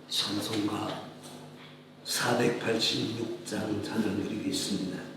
찬송가 486장 찬양 드리겠습니다.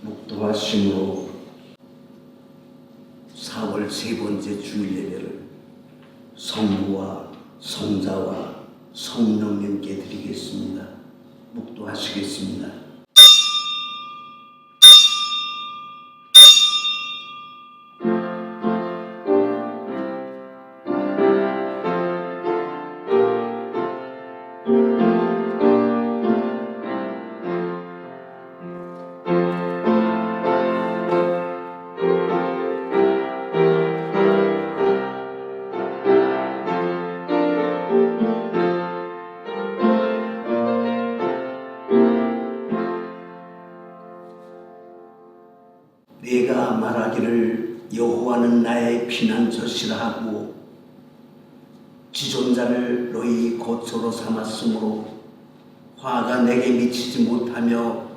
목도하심으로 4월 세 번째 주일 예배를 성부와 성자와 성령님께 드리겠습니다. 목도하시겠습니다. 내가 말하기를 여호와는 나의 피난처시라 하고 지존자를 너희 거처로 삼았으므로 화가 내게 미치지 못하며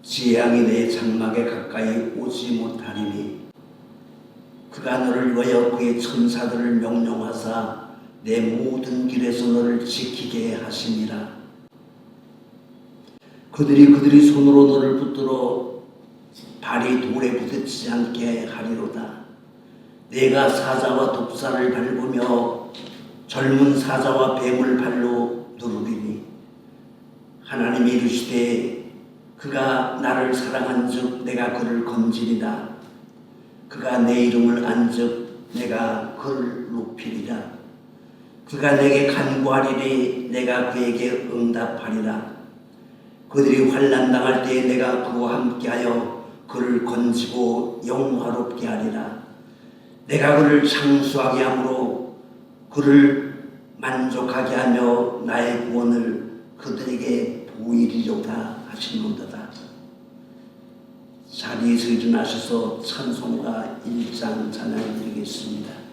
재앙이 내 장막에 가까이 오지 못하리니 그가 너를 위하여 그의 천사들을 명령하사 내 모든 길에서 너를 지키게 하시니라. 그들이 손으로 너를 붙들어 발이 돌에 부딪히지 않게 하리로다. 내가 사자와 독사를 밟으며 젊은 사자와 뱀을 발로 누르리니 하나님이 이르시되 그가 나를 사랑한즉 내가 그를 건지리라. 그가 내 이름을 안즉 내가 그를 높이리라. 그가 내게 간구하리니 내가 그에게 응답하리라. 그들이 환난 당할 때에 내가 그와 함께하여 그를 건지고 영화롭게 하리라. 내가 그를 장수하게 함으로 그를 만족하게 하며 나의 구원을 그들에게 보이리로다 하시는도다. 자리에서 일어나셔서 찬송가 1장 찬양 드리겠습니다.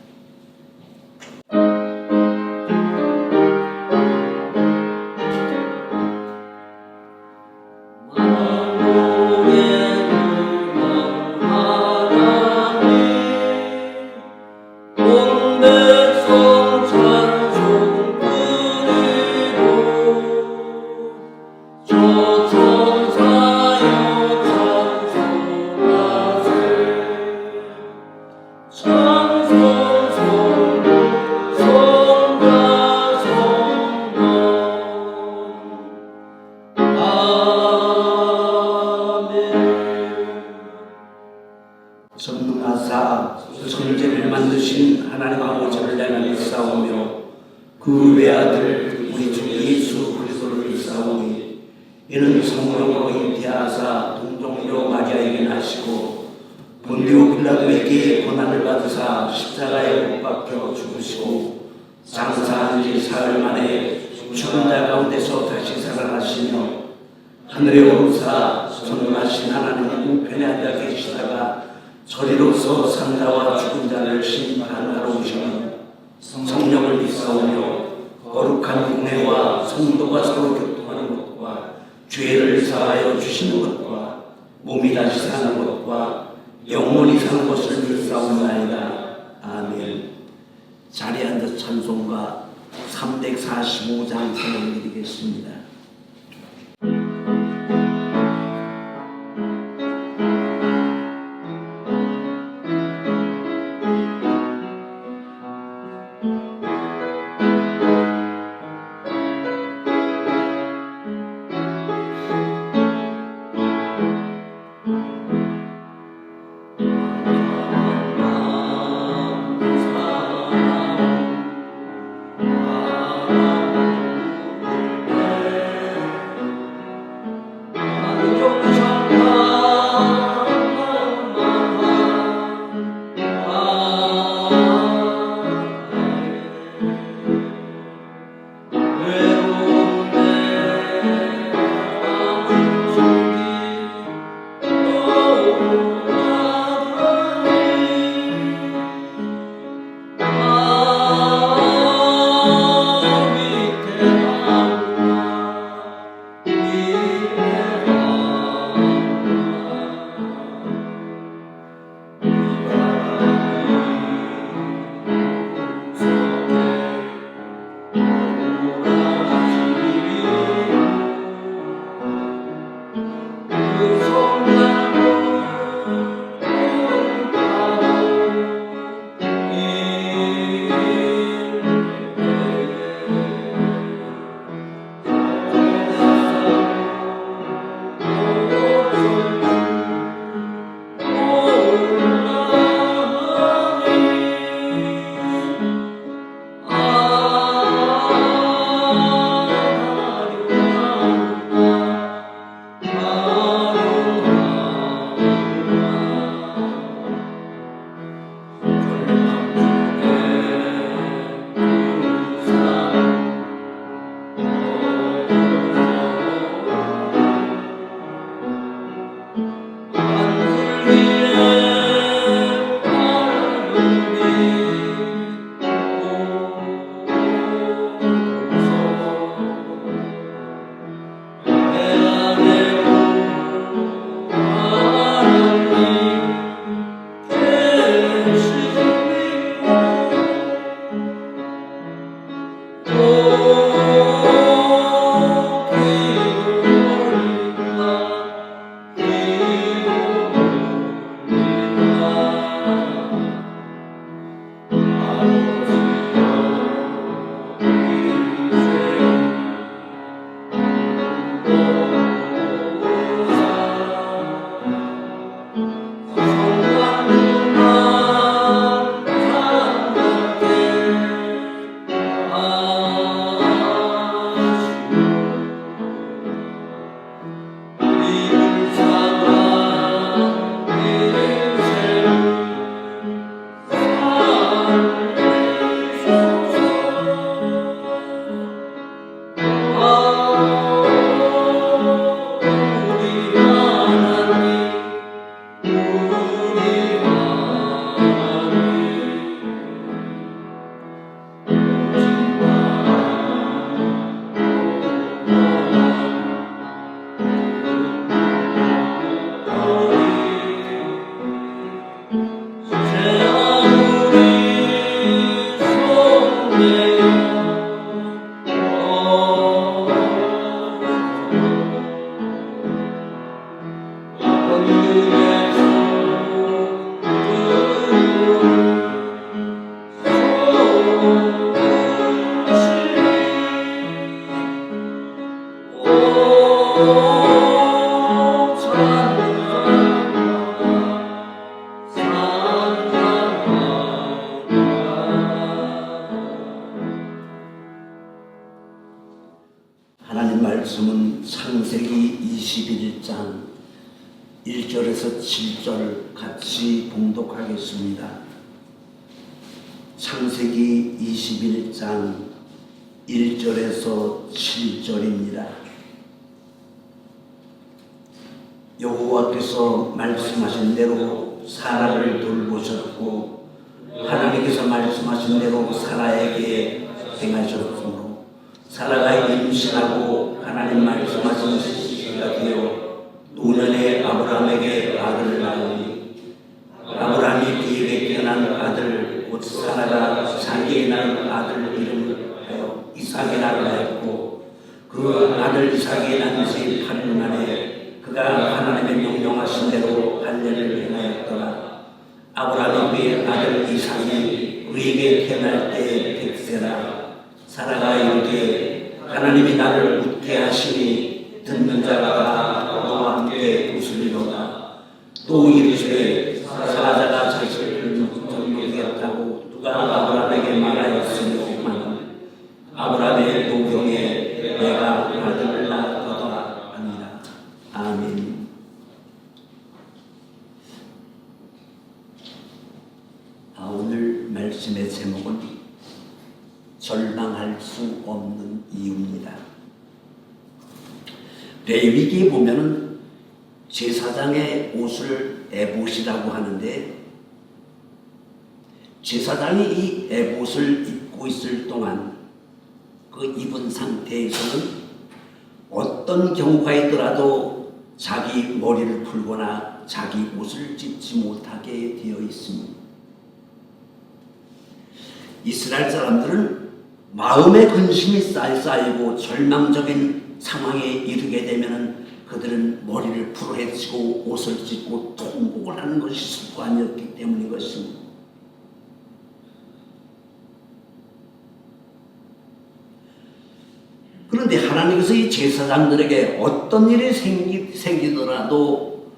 전능하사 천지를 만드신 하나님 아버지를 내가 믿사오며 그 외아들 우리 주 예수 그리스도를 믿사오니 이는 성령으로 잉태하사 동정녀 마리아에게 나시고 본디오 빌라도에게 고난을 받으사 십자가에 못 박혀 죽으시고 장사한 지 사흘 만에 죽은 자 가운데서 다시 살아나시며 하늘에 오르사 전능하신 하나님 우편에 앉아 계시다가 저리로서 산자와 죽은 자를 심판하러 오시며 성령을 믿사오며 거룩한 공회와 성도가 서로 교통하는 것과 죄를 사하여 주시는 것과 몸이 다시 사는 것과 영원히 사는 것을 믿사오나이다. 아멘. 자리에 앉아 찬송가 345장 찬양드리겠습니다. 창세기 21장 1절에서 7절 같이 봉독하겠습니다. 창세기 21장 1절에서 7절입니다. 여호와께서 말씀하신 대로 사라를 돌보셨고 하나님께서 말씀하신 대로 사라에게 행하셨으므로 사라가 임신하고 하나님 말씀하신 시기가 되어 노년에 아브라함에게 아들을 낳으니 아브라함이 그에게 태어난 아들 곧 사라가 자기의 낳은 아들 이름을 하여 이삭이라 하였고 그 아들 이삭이 낳은 지 8년 만에 그가 하나님의 명령하신 대로 할례를 행하였더라. 아브라함이 그의 아들 이삭이 그에게 태어날 때에 백세라. 사라가 이르되 하나님이 나를 웃게 하시니 듣는 자가 다 너와 함께 웃으리로다. 또 이르시되 사라자가 자식을 먹였다고 누가 아브라함에게 말하였으리오마는 아브라함의 노경에 내가 아들을 낳았도다 하니라. 아멘. 오늘 말씀의 제목은 절망할 수 없는 이유입니다. 레위기에 보면은 제사장의 옷을 에봇이라고 하는데 제사장이 이 에봇을 입고 있을 동안 그 입은 상태에서는 어떤 경우가 있더라도 자기 머리를 풀거나 자기 옷을 찢지 못하게 되어 있습니다. 이스라엘 사람들은 마음의 근심이 쌓이고 절망적인 상황에 이르게 되면 그들은 머리를 풀어헤치고 옷을 찢고 통곡을 하는 것이 습관이었기 때문인 것입니다. 그런데 하나님께서 이 제사장들에게 어떤 일이 생기더라도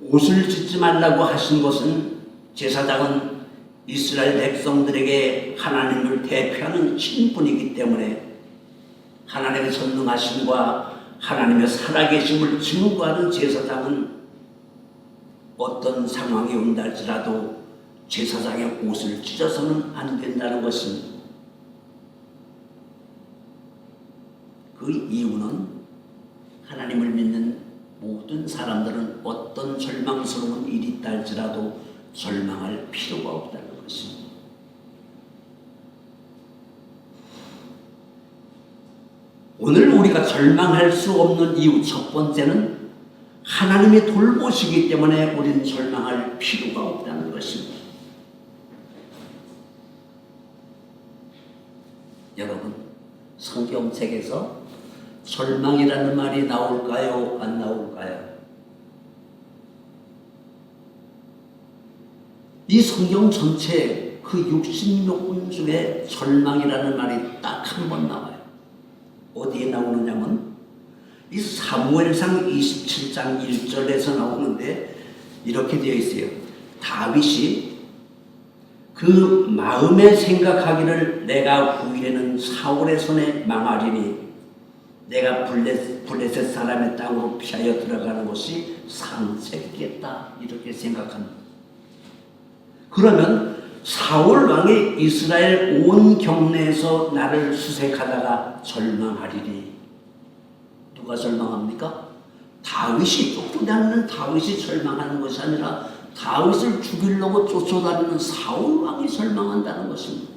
옷을 찢지 말라고 하신 것은 제사장은 이스라엘 백성들에게 하나님을 대표하는 신분이기 때문에 하나님의 전능하심과 하나님의 살아계심을 증거하는 제사장은 어떤 상황이 온다 할지라도 제사장의 옷을 찢어서는 안 된다는 것입니다. 그 이유는 하나님을 믿는 모든 사람들은 어떤 절망스러운 일이 있다 할지라도 절망할 필요가 없다는 것입니다. 오늘 우리가 절망할 수 없는 이유 첫 번째는 하나님이 돌보시기 때문에 우리는 절망할 필요가 없다는 것입니다. 여러분, 성경책에서 절망이라는 말이 나올까요? 안 나올까요? 이 성경 전체 그 66권 중에 절망이라는 말이 딱 한 번 나와요. 어디에 나오느냐면 이 사무엘상 27장 1절에서 나오는데 이렇게 되어 있어요. 다윗이 그 마음에 생각하기를 내가 후일에는 사울의 손에 망하리니 내가 블레셋 사람의 땅으로 피하여 들어가는 것이 상책이겠다 이렇게 생각합니다. 그러면 사울 왕이 이스라엘 온 경내에서 나를 수색하다가 절망하리니 누가 절망합니까? 다윗이 쫓겨다니는 다윗이 절망하는 것이 아니라 다윗을 죽이려고 쫓아다니는 사울 왕이 절망한다는 것입니다.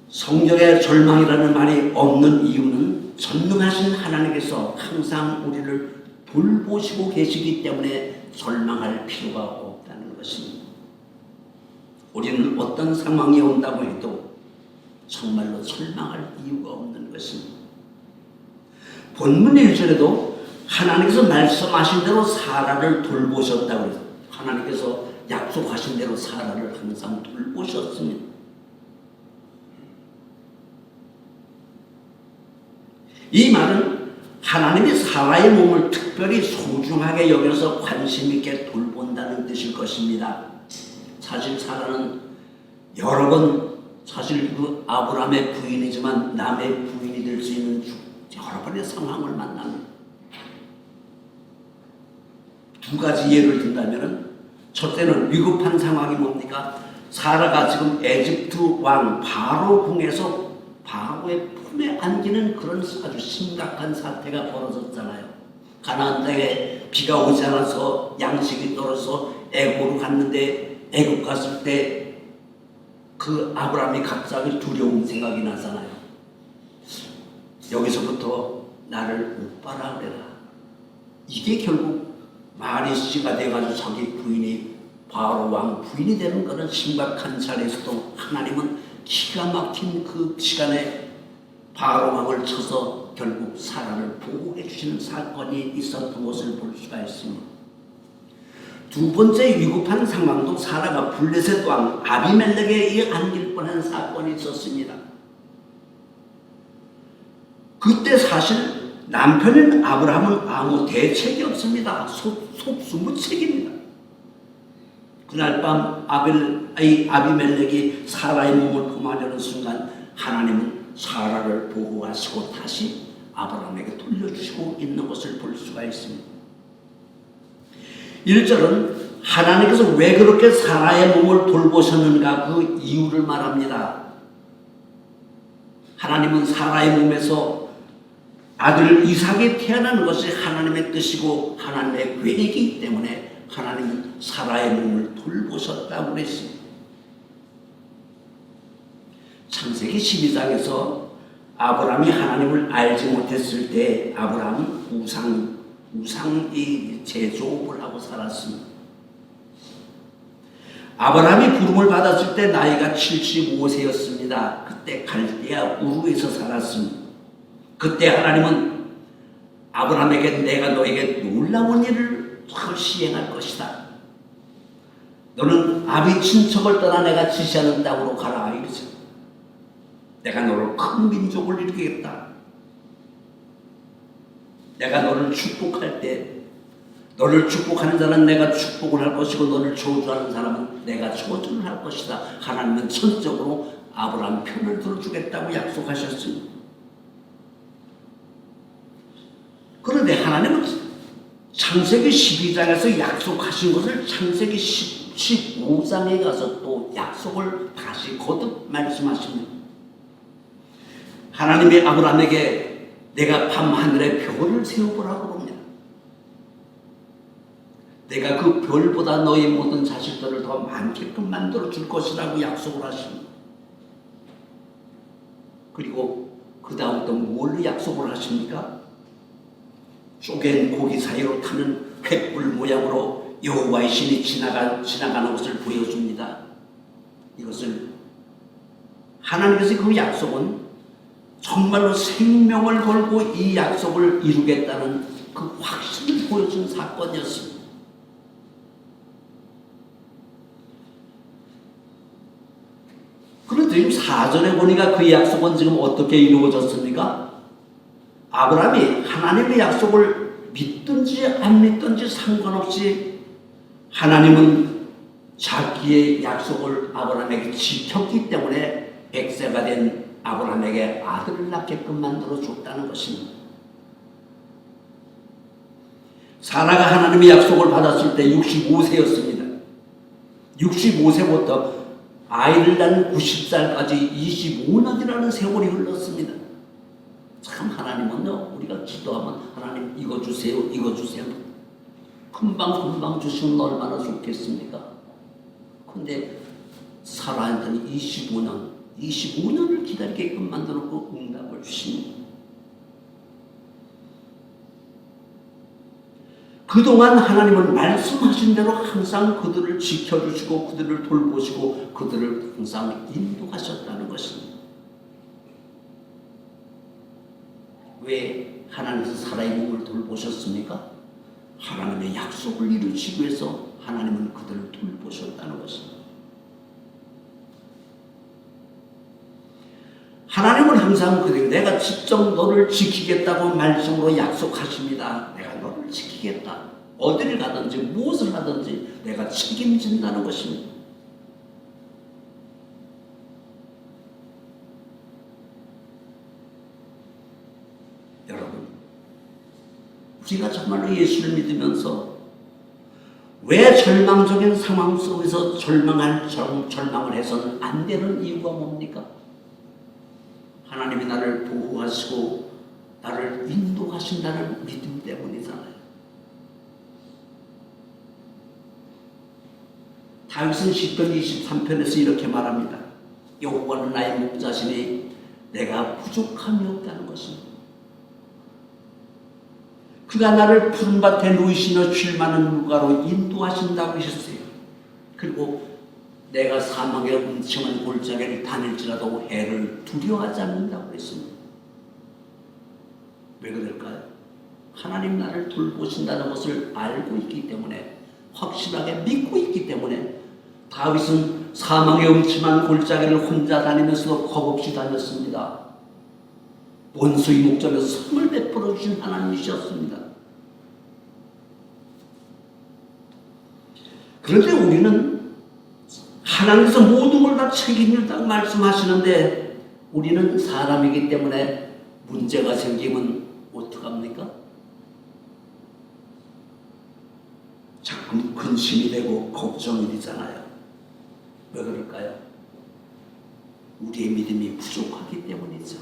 성경에 절망이라는 말이 없는 이유는 전능하신 하나님께서 항상 우리를 돌보시고 계시기 때문에 절망할 필요가 없다는 것입니다. 우리는 어떤 상황이 온다고 해도 정말로 절망할 이유가 없는 것입니다. 본문 1절에도 하나님께서 말씀하신 대로 사라를 돌보셨다고 해서 하나님께서 약속하신 대로 사라를 항상 돌보셨습니다. 이 말은 하나님이 사라의 몸을 특별히 소중하게 여겨서 관심 있게 돌본다는 뜻일 것입니다. 사실 사라는 여러 번 사실 그 아브라함의 부인이지만 남의 부인이 될 수 있는 여러 번의 상황을 만납니다. 두 가지 예를 든다면 첫째는 위급한 상황이 뭡니까? 사라가 지금 에집트 왕 바로 궁에서 바로의 품에 안기는 그런 아주 심각한 사태가 벌어졌잖아요. 가나안 땅에 비가 오지 않아서 양식이 떨어서 애굽으로 갔는데 애굽 갔을 때 그 아브라함이 갑자기 두려운 생각이 나잖아요. 여기서부터 나를 오빠라 그래라. 이게 결국 말이 씨가 돼가지고 자기 부인이 바로 왕 부인이 되는 그런 심각한 자리에서도 하나님은 기가 막힌 그 시간에 바로 왕을 쳐서 결국 사라를 보호해 주시는 사건이 있었던 것을 볼 수가 있습니다. 두 번째 위급한 상황도 사라가 블레셋 왕 아비멜렉에 의해 안길 뻔한 사건이 있었습니다. 그때 사실 남편인 아브라함은 아무 대책이 없습니다. 속수무책입니다. 그날 밤 아비멜렉이 사라의 몸을 범하려는 순간 하나님은 사라를 보호하시고 다시 아브라함에게 돌려주시고 있는 것을 볼 수가 있습니다. 1절은 하나님께서 왜 그렇게 사라의 몸을 돌보셨는가 그 이유를 말합니다. 하나님은 사라의 몸에서 아들 이삭이 태어나는 것이 하나님의 뜻이고 하나님의 계획이기 때문에 하나님은 사라의 몸을 돌보셨다고 그랬습니다. 창세기 12장에서 아브라함이 하나님을 알지 못했을 때 아브라함은 우상이 제조업을 하고 살았습니다. 아브라함이 부름을 받았을 때 나이가 75세였습니다. 그때 갈대아 우르에서 살았습니다. 그때 하나님은 아브라함에게 내가 너에게 놀라운 일을 시행할 것이다. 너는 아비 친척을 떠나 내가 지시하는 땅으로 가라. 이랬어요. 내가 너를 큰 민족을 이루겠다. 내가 너를 축복할 때 너를 축복하는 자는 내가 축복을 할 것이고 너를 저주하는 사람은 내가 저주를 할 것이다. 하나님은 전적으로 아브라함 편을 들어주겠다고 약속하셨습니다. 그런데 하나님은 창세기 12장에서 약속하신 것을 창세기 15장에 가서 또 약속을 다시 거듭 말씀하십니다. 하나님이 아브라함에게 내가 밤하늘에 별을 세워보라고 합니다. 내가 그 별보다 너희 모든 자식들을 더 많게끔 만들어 줄 것이라고 약속을 하십니다. 그리고 그 다음 또 뭘로 약속을 하십니까? 쪼갠 고기 사이로 타는 횃불 모양으로 여호와의 신이 지나가는 것을 보여줍니다. 이것을 하나님께서 그 약속은 정말로 생명을 걸고 이 약속을 이루겠다는 그 확신을 보여준 사건이었습니다. 그런데 지금 4절에 보니까 그 약속은 지금 어떻게 이루어졌습니까? 아브라함이 하나님의 약속을 믿든지 안 믿든지 상관없이 하나님은 자기의 약속을 아브라함에게 지켰기 때문에 100세가 된 아브라함에게 아들을 낳게끔 만들어 줬다는 것입니다. 사라가 하나님의 약속을 받았을 때 65세였습니다. 65세부터 아이를 낳는 90살까지 25년이라는 세월이 흘렀습니다. 참 하나님은요, 우리가 기도하면 하나님 이거 주세요, 이거 주세요. 금방 주시면 얼마나 좋겠습니까? 근데 사라한테는 25년을 기다리게끔 만들어놓고 응답을 주십니다. 그동안 하나님은 말씀하신 대로 항상 그들을 지켜주시고 그들을 돌보시고 그들을 항상 인도하셨다는 것입니다. 왜 하나님께서 사라의 몸을 돌보셨습니까? 하나님의 약속을 이루시기 위해서 하나님은 그들을 돌보셨다는 것입니다. 하나님은 항상 그들 내가 직접 너를 지키겠다고 말씀으로 약속하십니다. 내가 너를 지키겠다. 어디를 가든지 무엇을 하든지 내가 책임진다는 것입니다. 여러분, 우리가 정말로 예수를 믿으면서 왜 절망적인 상황 속에서 절망을 해서는 안 되는 이유가 뭡니까? 하나님이 나를 보호하시고 나를 인도하신다는 믿음 때문이잖아요. 다윗은 시편 23편에서 이렇게 말합니다. 여호와는 나의 목자시니 내가 부족함이 없다는 것입니다. 그가 나를 푸른 밭에 누이시며 쉴 만한 물가로 인도하신다고 하셨어요. 그리고 내가 사망의 음침한 골짜기를 다닐지라도 해를 두려워하지 않는다고 했습니다. 왜 그럴까요? 하나님 나를 돌보신다는 것을 알고 있기 때문에, 확실하게 믿고 있기 때문에 다윗은 사망의 음침한 골짜기를 혼자 다니면서도 겁없이 다녔습니다. 원수의 목전에서 성을 베풀어 주신 하나님이셨습니다. 그런데 우리는 하나님께서 모든 걸 다 책임진다고 말씀하시는데, 우리는 사람이기 때문에 문제가 생기면 어떡합니까? 자꾸 근심이 되고 걱정이 되잖아요. 왜 그럴까요? 우리의 믿음이 부족하기 때문이죠.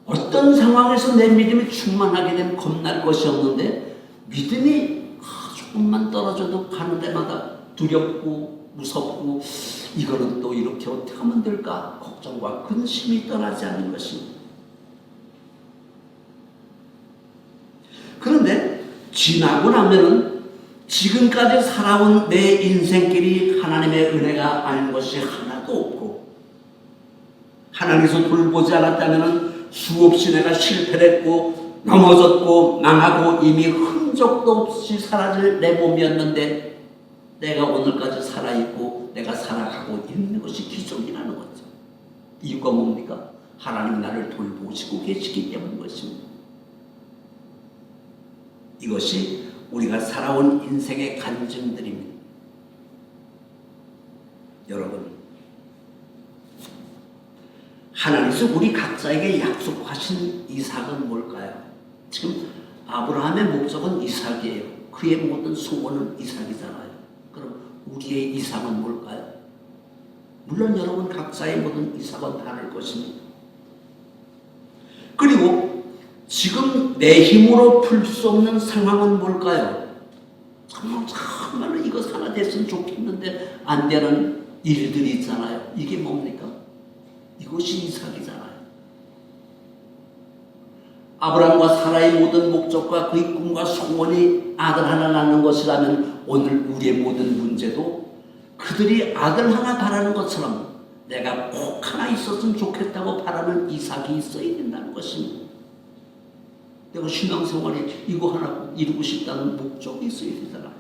어떤 상황에서 내 믿음이 충만하게 되면 겁날 것이 없는데, 믿음이 조금만 떨어져도 가는 데마다 두렵고 무섭고, 이거는 또 이렇게 어떻게 하면 될까? 걱정과 근심이 떠나지 않는 것입니다. 그런데 지나고 나면은 지금까지 살아온 내 인생길이 하나님의 은혜가 아닌 것이 하나도 없고, 하나님께서 돌보지 않았다면 수없이 내가 실패를 했고 넘어졌고 망하고 이미 흔적도 없이 사라질 내 몸이었는데, 내가 오늘까지 살아있고 내가 살아가고 있는 것이 기적이라는 거죠. 이유가 뭡니까? 하나님 나를 돌보시고 계시기 때문인 것입니다. 이것이 우리가 살아온 인생의 간증들입니다. 여러분, 하나님께서 우리 각자에게 약속하신 이삭은 뭘까요? 지금 아브라함의 목적은 이삭이에요. 그의 모든 소원은 이삭이잖아요. 그럼 우리의 이삭은 뭘까요? 물론 여러분 각자의 모든 이삭은 다를 것입니다. 그리고 지금 내 힘으로 풀 수 없는 상황은 뭘까요? 정말로 이것 하나 됐으면 좋겠는데 안 되는 일들이 있잖아요. 이게 뭡니까? 이것이 이삭이잖아요. 아브라함과 사라의 모든 목적과 그의 꿈과 소원이 아들 하나 낳는 것이라면, 오늘 우리의 모든 문제도 그들이 아들 하나 바라는 것처럼 내가 꼭 하나 있었으면 좋겠다고 바라는 이삭이 있어야 된다는 것입니다. 내가 신앙생활에 이거 하나 이루고 싶다는 목적이 있어야 되잖아요.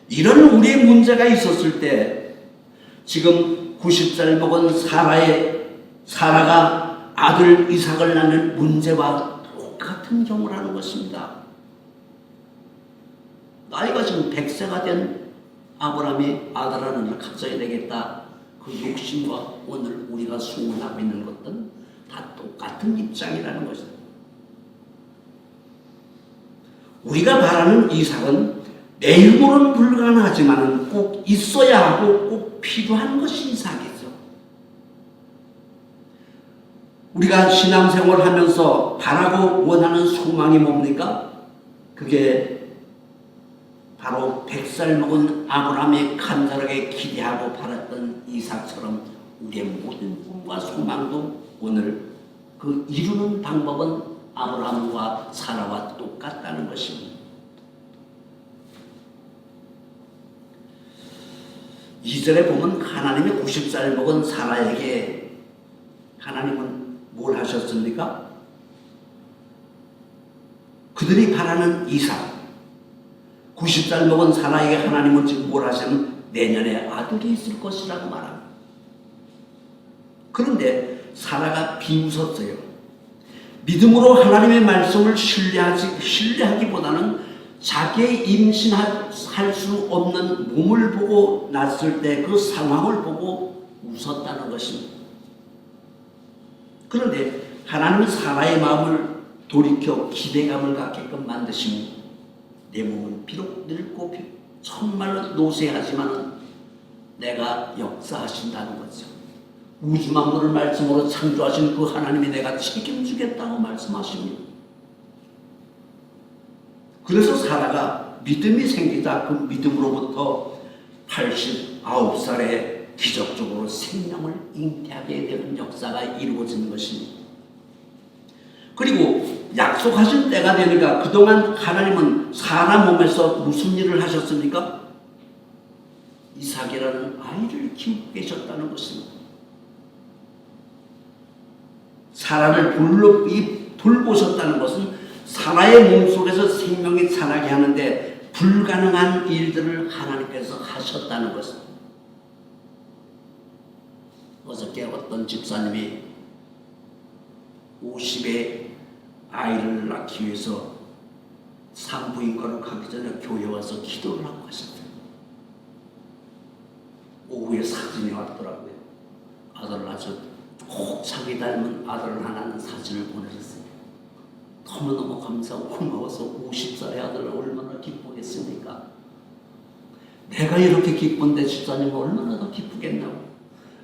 이런 우리의 문제가 있었을 때, 지금 90살 먹은 사라가 아들 이삭을 낳는 문제와 똑같은 경우라는 것입니다. 나이가 지금 100세가 된 아브라함이 아들 하나를 갖져야 되겠다. 그 욕심과 오늘 우리가 소원하고 있는 것들은 다 똑같은 입장이라는 것입니다. 우리가 바라는 이삭은 내 힘으로는 불가능하지만 꼭 있어야 하고 꼭 필요한 것이 이삭이죠. 우리가 신앙생활을 하면서 바라고 원하는 소망이 뭡니까? 그게 바로 100살 먹은 아브라함이 간절하게 기대하고 바랐던 이삭처럼 우리의 모든 꿈과 소망도 오늘 그 이루는 방법은 아브라함과 사라와 똑같다는 것입니다. 2절에 보면 하나님이 90살 먹은 사라에게 하나님은 뭘 하셨습니까? 그들이 바라는 이삭, 90살 먹은 사라에게 하나님은 지금 뭘 하시면 내년에 아들이 있을 것이라고 말합니다. 그런데 사라가 비웃었어요. 믿음으로 하나님의 말씀을 신뢰하기보다는 자기의 임신할 수 없는 몸을 보고 났을 때 그 상황을 보고 웃었다는 것입니다. 그런데 하나님은 사라의 마음을 돌이켜 기대감을 갖게끔 만드십니다. 내 몸은 비록 늙고 정말로 노쇠하지만 내가 역사하신다는 거죠. 우주 만물을 말씀으로 창조하신 그 하나님이 내가 책임지겠다고 말씀하십니다. 그래서 사라가 믿음이 생기자 그 믿음으로부터 89살에 기적적으로 생명을 잉태하게 되는 역사가 이루어지는 것입니다. 그리고 약속하신 때가 되니까 그동안 하나님은 사라 몸에서 무슨 일을 하셨습니까? 이삭이라는 아이를 키우고 계셨다는 것입니다. 사라를 돌보셨다는 것은 사라의 몸속에서 생명이 자라게 하는데 불가능한 일들을 하나님께서 하셨다는 것입니다. 어저께 어떤 집사님이 50에 아이를 낳기 위해서 산부인과로 가기 전에 교회 와서 기도를 하고 가셨어요. 오후에 사진이 왔더라고요. 아들 아주 꼭 자기 닮은 아들을 하나는 사진을 보내줬어요. 너무너무 감사하고 고마워서 50살의 아들을 얼마나 기쁘겠습니까? 내가 이렇게 기쁜데 집사님은 얼마나 더 기쁘겠냐고.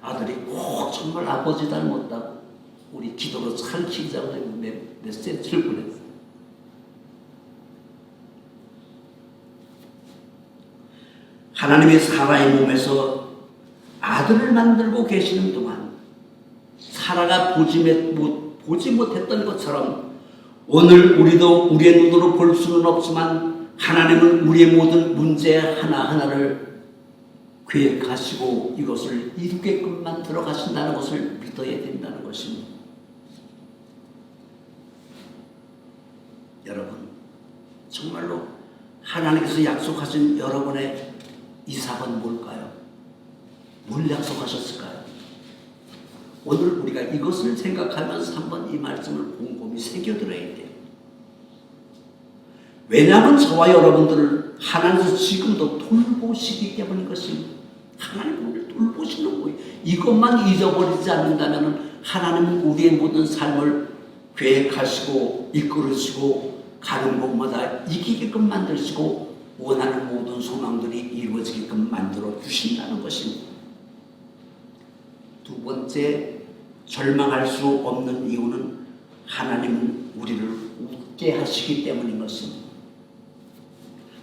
아들이 꼭 정말 아버지 닮았다고 우리 기도로 잘 키우자고 메시지를 보냈어요. 하나님이 사라의 몸에서 아들을 만들고 계시는 동안 사라가 보지 못했던 것처럼 오늘 우리도 우리의 눈으로 볼 수는 없지만 하나님은 우리의 모든 문제 하나하나를 계획하시고 이것을 이루게끔 만들어 가신다는 것을 믿어야 된다는 것입니다. 여러분, 정말로 하나님께서 약속하신 여러분의 이삭은 뭘까요? 뭘 약속하셨을까요? 오늘 우리가 이것을 생각하면서 한번 이 말씀을 곰곰이 새겨들어야 돼요. 왜냐하면 저와 여러분들을 하나님께서 지금도 돌보시기 때문인 것입니다. 하나님은 우리를 돌보시는 거예요. 이것만 잊어버리지 않는다면 하나님은 우리의 모든 삶을 계획하시고 이끌으시고 가는 곳마다 이기게끔 만드시고 원하는 모든 소망들이 이루어지게끔 만들어 주신다는 것입니다. 두 번째, 절망할 수 없는 이유는 하나님은 우리를 웃게 하시기 때문인 것입니다.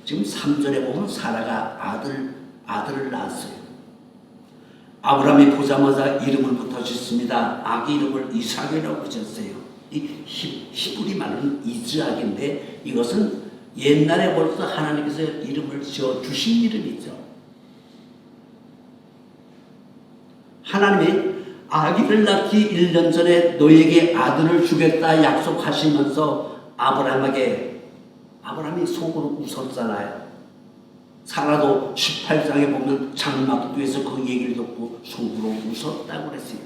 지금 3절에 보면 사라가 아들을 낳았어요. 아브라함이 보자마자 이름을 붙여줬습니다. 아기 이름을 이삭이라고 붙였어요. 이 히브리 말은 이즈악인데 이것은 옛날에 벌써 하나님께서 이름을 지어주신 이름이죠. 하나님이 아기를 낳기 1년 전에 너에게 아들을 주겠다 약속하시면서 아브라함이 속으로 웃었잖아요. 사라도 18장에 보면 장막도에서 그 얘기를 듣고 속으로 웃었다고 그랬어요.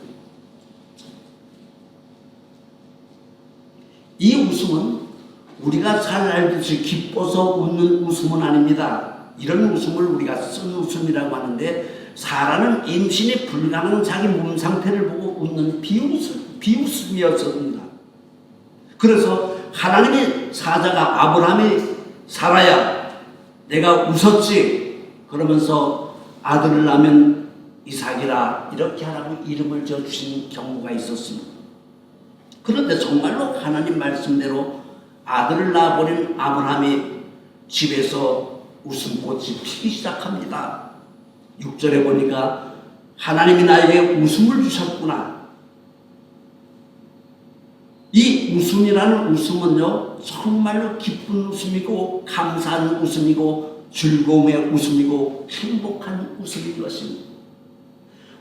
이 웃음은 우리가 잘 알듯이 기뻐서 웃는 웃음은 아닙니다. 이런 웃음을 우리가 쓴 웃음이라고 하는데 사라는 임신이 불가능한 자기 몸 상태를 보고 웃는 비웃음이었습니다. 그래서 하나님의 사자가 아브라함이 사라야 내가 웃었지 그러면서 아들을 낳으면 이삭이라 이렇게 하라고 이름을 지어주신 경우가 있었습니다. 그런데 정말로 하나님 말씀대로 아들을 낳아버린 아브라함이 집에서 웃음꽃이 피기 시작합니다. 6절에 보니까 하나님이 나에게 웃음을 주셨구나. 이 웃음이라는 웃음은요 정말로 기쁜 웃음이고 감사하는 웃음이고 즐거움의 웃음이고 행복한 웃음인 것입니다.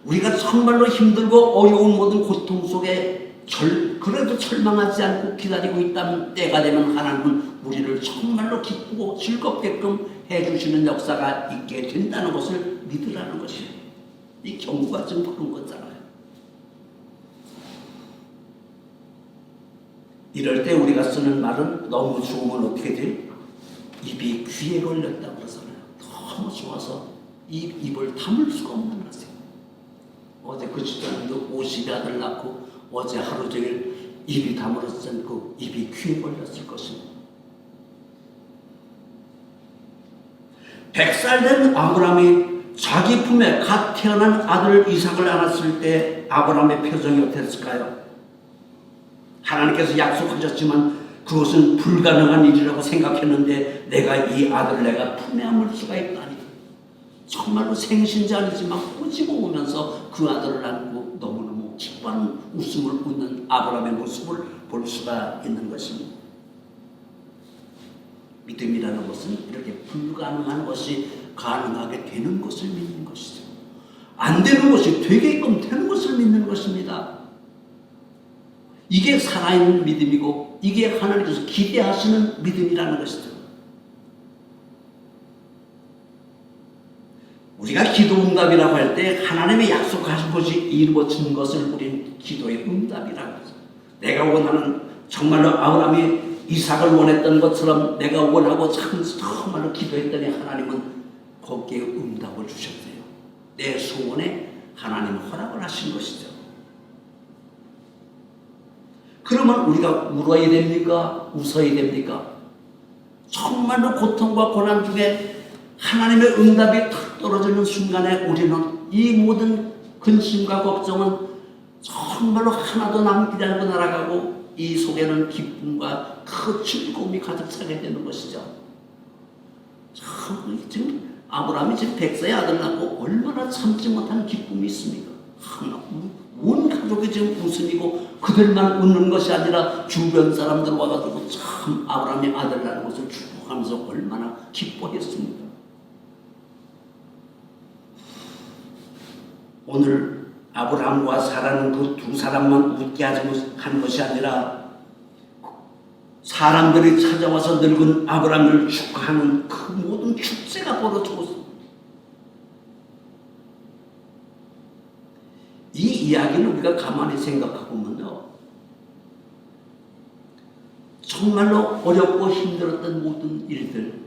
우리가 정말로 힘들고 어려운 모든 고통 속에 그래도 절망하지 않고 기다리고 있다면 때가 되면 하나님은 우리를 정말로 기쁘고 즐겁게끔 해주시는 역사가 있게 된다는 것을 믿으라는 것이에요. 이 경우가 좀 그런 거잖아요. 이럴 때 우리가 쓰는 말은 너무 좋으면 어떻게 돼? 입이 귀에 걸렸다고 그러잖아요. 너무 좋아서 입을 다물 수가 없는 거세요. 어제 그 집사님도 50아들 낳고 어제 하루 종일 입이 다물어서 그 입이 귀에 걸렸을 것입니다. 100살 된 아브라함이 자기 품에 갓 태어난 아들 이삭을 안았을 때 아브라함의 표정이 어땠을까요? 하나님께서 약속하셨지만 그것은 불가능한 일이라고 생각했는데 내가 이 아들을 내가 품에 안을 수가 있다니, 정말로 생신자이지만 꼬집어 오면서 그 아들을 안고 너무너무 기뻐하는 웃음을 웃는 아브라함의 모습을 볼 수가 있는 것입니다. 믿음이라는 것은 이렇게 불가능한 것이 가능하게 되는 것을 믿는 것이죠. 안 되는 것이 되게끔 되는 것을 믿는 것입니다. 이게 살아있는 믿음이고 이게 하나님께서 기대하시는 믿음이라는 것이죠. 우리가 기도 응답이라고 할 때 하나님의 약속하신 것이 이루어진 것을 우리는 기도의 응답이라고 하죠. 내가 원하는, 정말로 아브라함이 이삭을 원했던 것처럼 내가 원하고 정말로 기도했더니 하나님은 거기에 응답을 주셨어요. 내 소원에 하나님은 허락을 하신 것이죠. 그러면 우리가 울어야 됩니까? 웃어야 됩니까? 정말로 고통과 고난 중에 하나님의 응답이 탁 떨어지는 순간에 우리는 이 모든 근심과 걱정은 정말로 하나도 남기지 않고 날아가고 이 속에는 기쁨과 그 즐거움이 가득 차게 되는 것이죠. 참, 지금 아브라함이 지금 100세의 아들 낳고 얼마나 참지 못한 기쁨이 있습니까? 온 가족이 지금 웃음이고 그들만 웃는 것이 아니라 주변 사람들 와가지고 참 아브라함이 아들 낳은 것을 축복하면서 얼마나 기뻐했습니까? 오늘 아브라함과 사라는 그 두 사람만 웃게 한 것이 아니라 사람들이 찾아와서 늙은 아브라함을 축하하는 그 모든 축제가 벌어지고, 이 이야기를 우리가 가만히 생각해 보면요, 정말로 어렵고 힘들었던 모든 일들,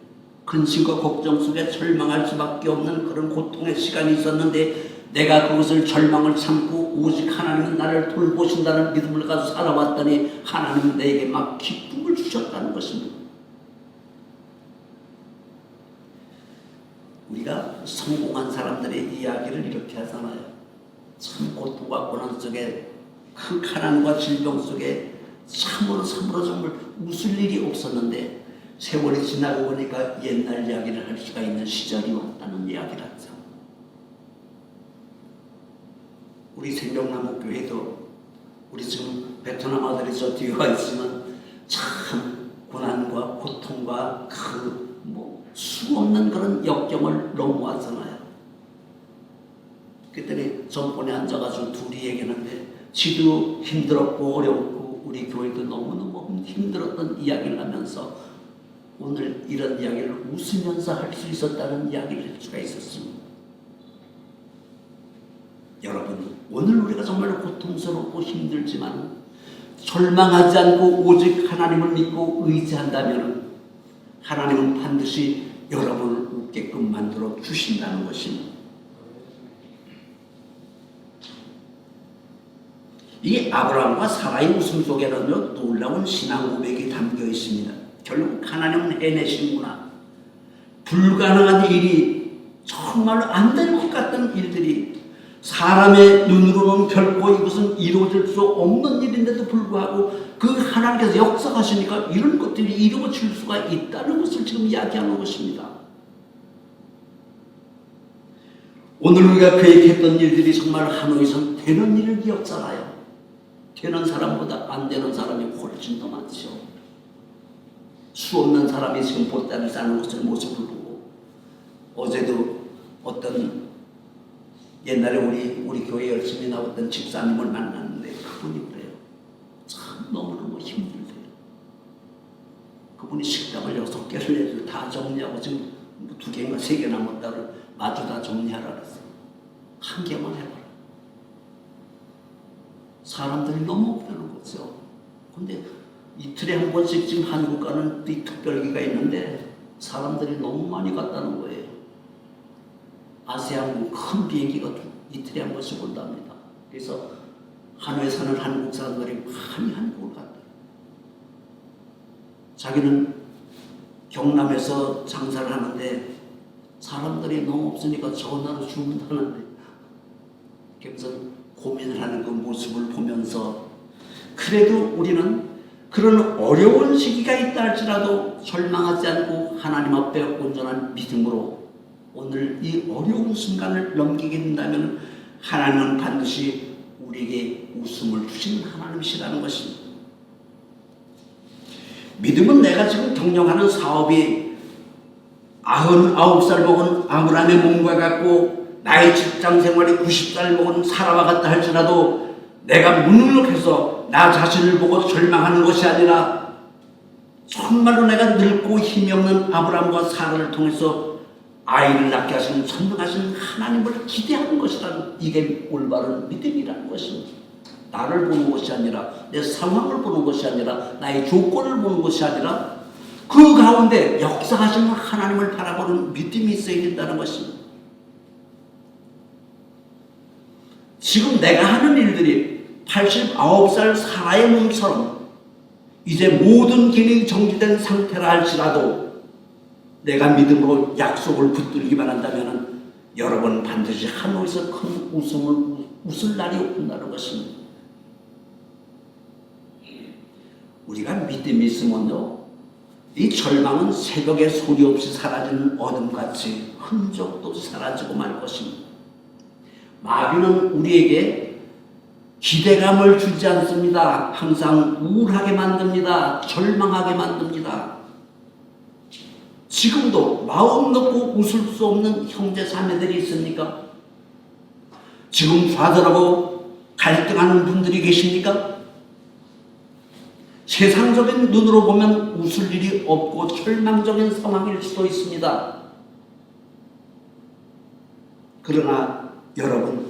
근심과 걱정 속에 절망할 수밖에 없는 그런 고통의 시간이 있었는데 내가 그것을 절망을 참고 오직 하나님은 나를 돌보신다는 믿음을 가지고 살아왔더니 하나님은 내게 막 기쁨을 주셨다는 것입니다. 우리가 성공한 사람들의 이야기를 이렇게 하잖아요. 참 고통과 고난 속에 그 가난과 질병 속에 참으로 정말 웃을 일이 없었는데 세월이 지나고 보니까 옛날 이야기를 할 수가 있는 시절이 왔다는 이야기를 하죠. 우리 생명나무 교회도 우리 지금 베트남 아들이 저 뒤에 와 있으면 참 고난과 고통과 그 수없는 그런 역경을 넘어왔잖아요. 그랬더니 전번에 앉아가지고 둘이 얘기하는데 지도 힘들었고 어려웠고 우리 교회도 너무너무 힘들었던 이야기를 하면서 오늘 이런 이야기를 웃으면서 할 수 있었다는 이야기를 할 수가 있었습니다. 여러분, 오늘 우리가 정말 고통스럽고 힘들지만 절망하지 않고 오직 하나님을 믿고 의지한다면 하나님은 반드시 여러분을 웃게끔 만들어 주신다는 것입니다. 이 아브라함과 사라의 웃음 속에는 놀라운 신앙 고백이 담겨 있습니다. 결국 하나님은 해내시는구나. 불가능한 일이, 정말로 안 될 것 같던 일들이 사람의 눈으로는 결코 이것은 이루어질 수 없는 일인데도 불구하고 그 하나님께서 역사하시니까 이런 것들이 이루어질 수가 있다는 것을 지금 이야기하는 것입니다. 오늘 우리가 계획했던 일들이 정말 하노이에서 되는 일을 기억잖아요. 되는 사람보다 안 되는 사람이 훨씬 더 많죠. 수 없는 사람이 지금 보따리 싸는 것을 모습을 보고, 어제도 어떤 옛날에 우리 교회 열심히 나왔던 집사님을 만났는데 그분이 그래요. 참 너무너무 힘들대요. 그분이 식당을 6개를 내서 다 정리하고 지금 2개인가 3개 남았다를 마주 다 정리하라 그랬어요. 1개만 해봐라. 사람들이 너무 없다는 거죠. 근데 이틀에 한 번씩 지금 한국 가는 이 특별기가 있는데 사람들이 너무 많이 갔다는 거예요. 아세아항공 큰 비행기가 이틀에 한 번씩 온답니다. 그래서 하노이에 사는 한국 사람들이 많이 한국을 갔대요. 자기는 경남에서 장사를 하는데 사람들이 너무 없으니까 전화로 주문하는데, 그래서 고민을 하는 그 모습을 보면서 그래도 우리는 그런 어려운 시기가 있다 할지라도 절망하지 않고 하나님 앞에 온전한 믿음으로 오늘 이 어려운 순간을 넘기게 된다면 하나님은 반드시 우리에게 웃음을 주시는 하나님이시라는 것입니다. 믿음은 내가 지금 경영하는 사업이 99살 먹은 아브라함의 몸과 같고 나의 직장 생활이 90살 먹은 사라와 같다 할지라도 내가 무능력해서 나 자신을 보고 절망하는 것이 아니라 정말로 내가 늙고 힘이 없는 아브라함과 사라를 통해서 아이를 낳게 하시는 전능하신 하나님을 기대하는 것이라는, 이게 올바른 믿음이라는 것입니다. 나를 보는 것이 아니라, 내 상황을 보는 것이 아니라, 나의 조건을 보는 것이 아니라 그 가운데 역사하시는 하나님을 바라보는 믿음이 있어야 된다는 것입니다. 지금 내가 하는 일들이 89살 사라의 몸처럼 이제 모든 기능이 정지된 상태라 할지라도 내가 믿음으로 약속을 붙들기만 한다면 여러분 반드시 하노이에서 큰 웃음을 웃을 날이 온다는 것입니다. 우리가 믿음이 있으면요, 이 절망은 새벽에 소리 없이 사라지는 어둠같이 흔적도 사라지고 말 것입니다. 마귀는 우리에게 기대감을 주지 않습니다. 항상 우울하게 만듭니다. 절망하게 만듭니다. 지금도 마음 놓고 웃을 수 없는 형제 자매들이 있습니까? 지금 좌절하고 갈등하는 분들이 계십니까? 세상적인 눈으로 보면 웃을 일이 없고 절망적인 상황일 수도 있습니다. 그러나 여러분,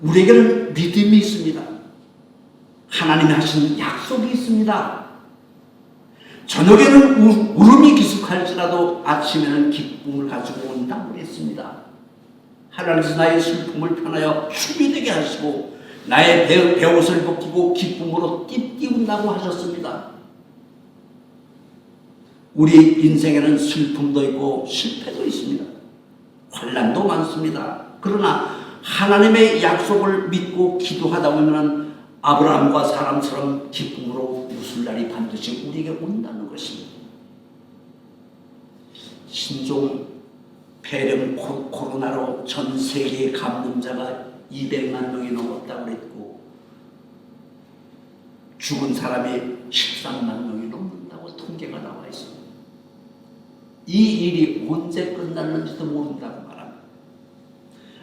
우리에게는 믿음이 있습니다. 하나님이 하신 약속이 있습니다. 저녁에는 울음이 기숙할지라도 아침에는 기쁨을 가지고 온다고 했습니다. 하나님께서 나의 슬픔을 편하여 춤이 되게 하시고 나의 베옷을 벗기고 기쁨으로 띠띠운다고 하셨습니다. 우리 인생에는 슬픔도 있고 실패도 있습니다. 환난도 많습니다. 그러나 하나님의 약속을 믿고 기도하다 보면 아브라함과 사람처럼 기쁨으로 웃을 날이 반드시 우리에게 온다는 것입니다. 신종 폐렴 코로나로 전 세계의 감염자가 200만 명이 넘었다고 그랬고 죽은 사람이 13만 명이 넘는다고 통계가 나와 있습니다. 이 일이 언제 끝났는지도 모른다고 말합니다.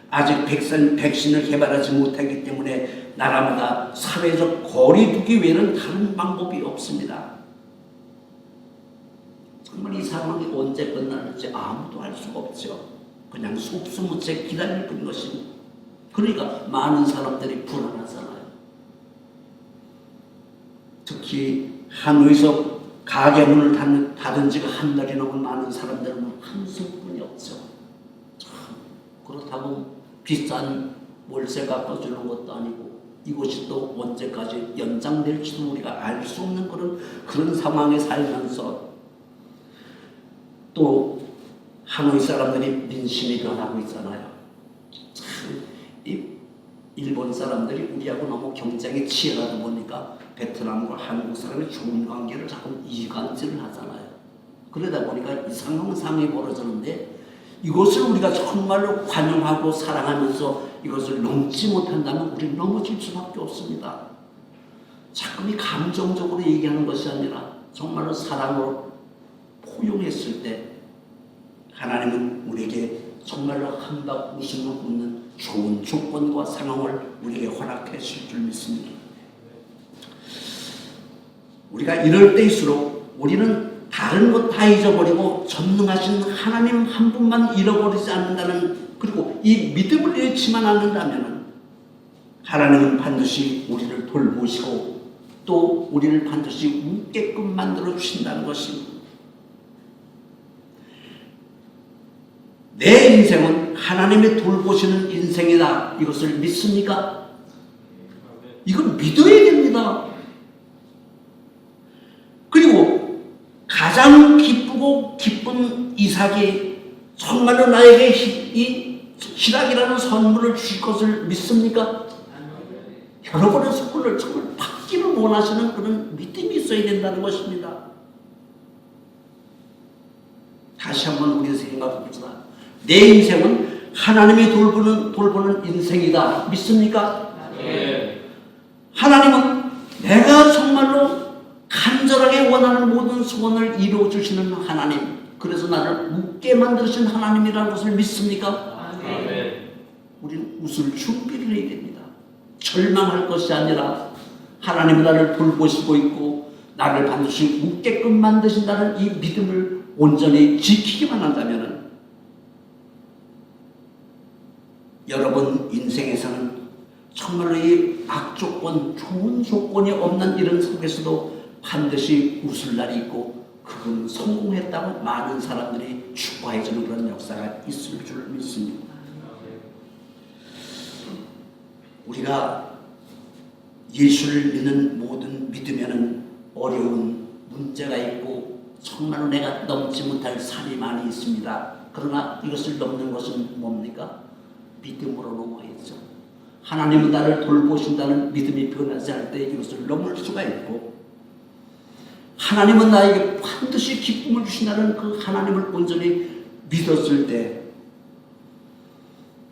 아직 백신을 개발하지 못하기 때문에 나라마다 사회적 거리 두기 외에는 다른 방법이 없습니다. 정말 이 상황이 언제 끝나는지 아무도 알 수가 없죠. 그냥 속수무책 기다릴 뿐인 것입니다. 그러니까 많은 사람들이 불안하잖아요. 특히 하노이에서 가게 문을 닫은 지가 한 달이 넘은 많은 사람들은 한숨뿐이 없죠. 그렇다고 비싼 월세 갚아주는 것도 아니고 이것이 또 언제까지 연장될지도 우리가 알 수 없는 그런 상황에 살면서 또 하노이 사람들이 민심이 변하고 있잖아요. 이 일본 사람들이 우리하고 너무 경쟁이 치열하다 보니까 베트남과 한국 사람이 좋은 관계를 자꾸 이간질을 하잖아요. 그러다 보니까 이상한 상황이 벌어지는데 이것을 우리가 정말로 관용하고 사랑하면서 이것을 넘지 못한다면 우리는 넘어질 수밖에 없습니다. 자꾸 이 감정적으로 얘기하는 것이 아니라 정말로 사랑으로 포용했을 때 하나님은 우리에게 정말로 한박 웃음을 웃는 좋은 조건과 상황을 우리에게 허락해 주실 줄 믿습니다. 우리가 이럴 때일수록 우리는 다른 것 다 잊어버리고 전능하신 하나님 한 분만 잃어버리지 않는다는, 그리고 이 믿음을 잃지만 않는다면 하나님은 반드시 우리를 돌보시고 또 우리를 반드시 웃게끔 만들어 주신다는 것입니다. 내 인생은 하나님의 돌보시는 인생이다. 이것을 믿습니까? 이건 믿어야 됩니다. 그리고 가장 기쁘고 기쁜 이삭이 정말로 나에게 이 희락이라는 선물을 주실 것을 믿습니까? 여러분의 선물을 정말 받기를 원하시는 그런 믿음이 있어야 된다는 것입니다. 다시 한번 우리 생각해 봅시다. 내 인생은 하나님이 돌보는 인생이다. 믿습니까? 네. 하나님은 내가 정말로 간절하게 원하는 모든 소원을 이루어 주시는 하나님, 그래서 나를 웃게 만드신 하나님이라는 것을 믿습니까? 네. 우리는 웃을 준비를 해야 됩니다. 절망할 것이 아니라 하나님이 나를 돌보시고 있고 나를 반드시 웃게끔 만드신다는 이 믿음을 온전히 지키기만 한다면 여러분 인생에서는 정말로 이 악조건, 좋은 조건이 없는 이런 속에서도 반드시 웃을 날이 있고 그건 성공했다고 많은 사람들이 축하해주는 그런 역사가 있을 줄 믿습니다. 우리가 예수를 믿는 모든 믿으면은 어려운 문제가 있고 정말로 내가 넘지 못할 산이 많이 있습니다. 그러나 이것을 넘는 것은 뭡니까? 믿음으로 넘어야죠. 하나님은 나를 돌보신다는 믿음이 변하지 않을 때 이것을 넘을 수가 있고 하나님은 나에게 반드시 기쁨을 주신다는 그 하나님을 온전히 믿었을 때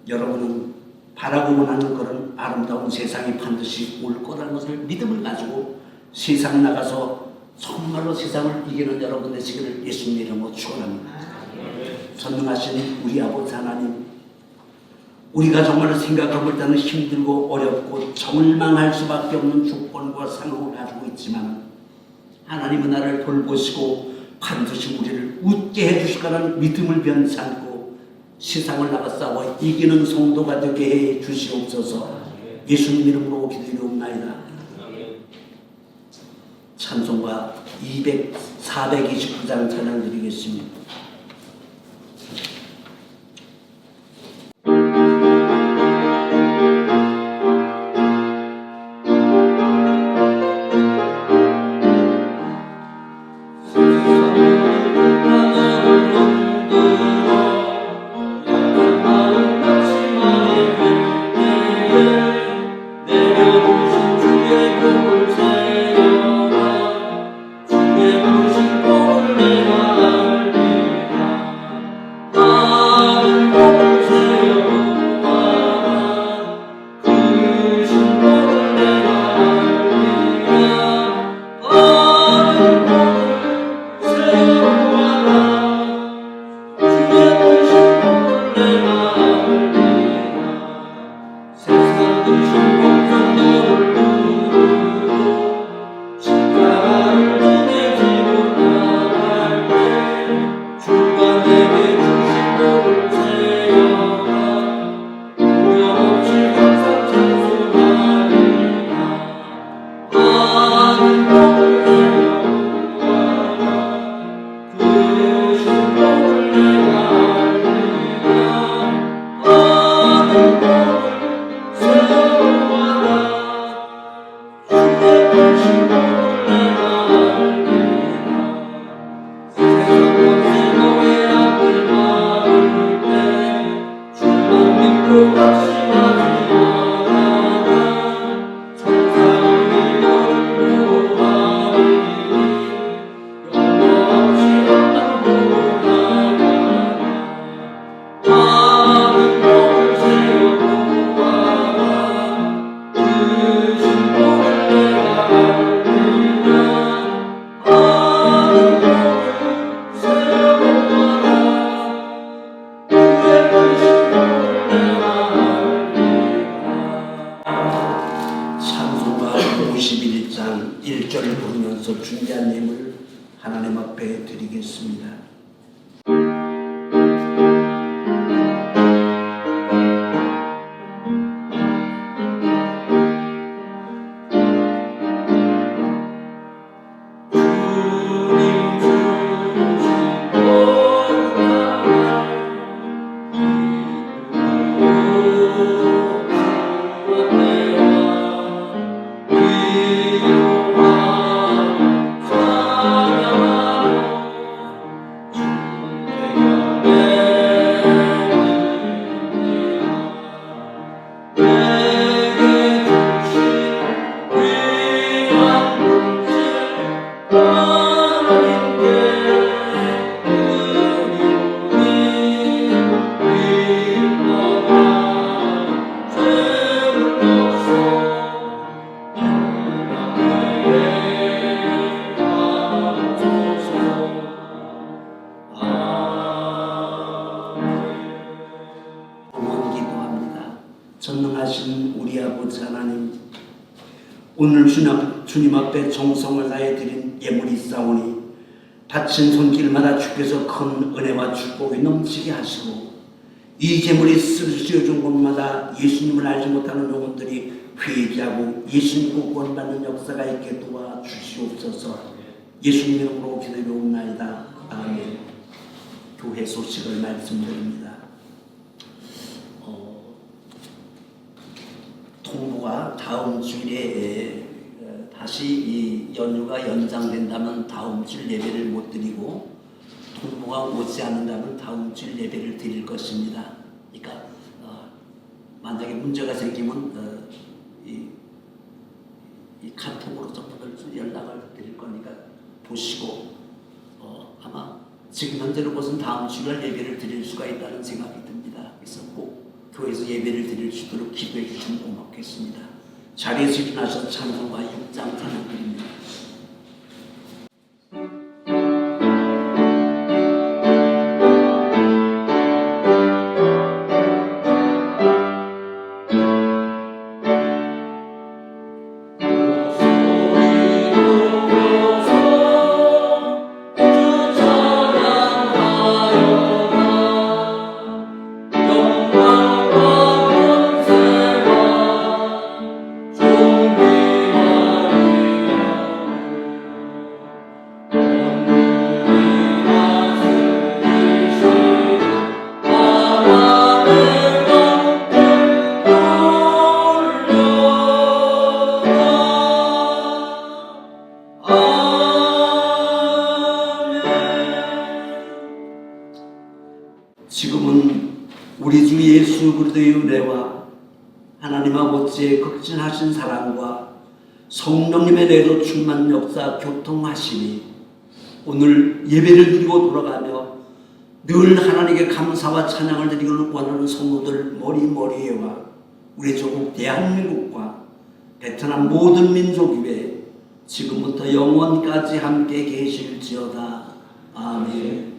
여러분은 바라고 원하는 그런 아름다운 세상이 반드시 올 거라는 것을 믿음을 가지고 세상 나가서 정말로 세상을 이기는 여러분 되시기를 예수님 이름으로 축원합니다. 전능하신 우리 아버지 하나님, 우리가 정말 생각해볼 때는 힘들고 어렵고 절망할 수밖에 없는 조건과 상황을 가지고 있지만 하나님은 나를 돌보시고 반드시 우리를 웃게 해주실 거라는 믿음을 변치 않고 세상을 나가 싸워 이기는 성도가 되게 해 주시옵소서. 예수님 이름으로 기도드리옵나이다. 찬송가 429장 찬양 드리겠습니다. 준비한 예물 하나님 앞에 드리겠습니다. 전능하신 우리 아버지 하나님, 오늘 주님 앞에 정성을 다해 드린 예물이 있사오니 바친 손길마다 주께서 큰 은혜와 축복이 넘치게 하시고 이 재물이 쓰여진 곳마다 예수님을 알지 못하는 영혼들이 회개하고 예수님을 구원받는 역사가 있게 도와주시옵소서. 예수님 이름으로 기도드리옵나이다. 아멘. 교회 소식을 말씀드립니다. 통보가 다음 주일에 다시 이 연휴가 연장된다면 다음 주일 예배를 못 드리고 통보가 오지 않는다면 다음 주일 예배를 드릴 것입니다. 그러니까 만약에 문제가 생기면 이 카톡으로 전부 연락을 드릴 거니까 보시고 아마 지금 현재로 것은 다음 주일 예배를 드릴 수가 있다는 생각이 듭니다. 그래서 꼭 교회에서 예배를 드릴 수 있도록 기도해 주시면 고맙겠습니다. 자리에서 일어나서 찬송가 6장 찬양드립니다. 지금은 우리 주 예수 그리스도의 은혜와 하나님 아버지의 극진하신 사랑과 성령님의 내로 충만 역사 교통하시니 오늘 예배를 드리고 돌아가며 늘 하나님께 감사와 찬양을 드리기를 원하는 성도들 머리머리에와 우리 조국 대한민국과 베트남 모든 민족 위에 지금부터 영원까지 함께 계실지어다. 아멘.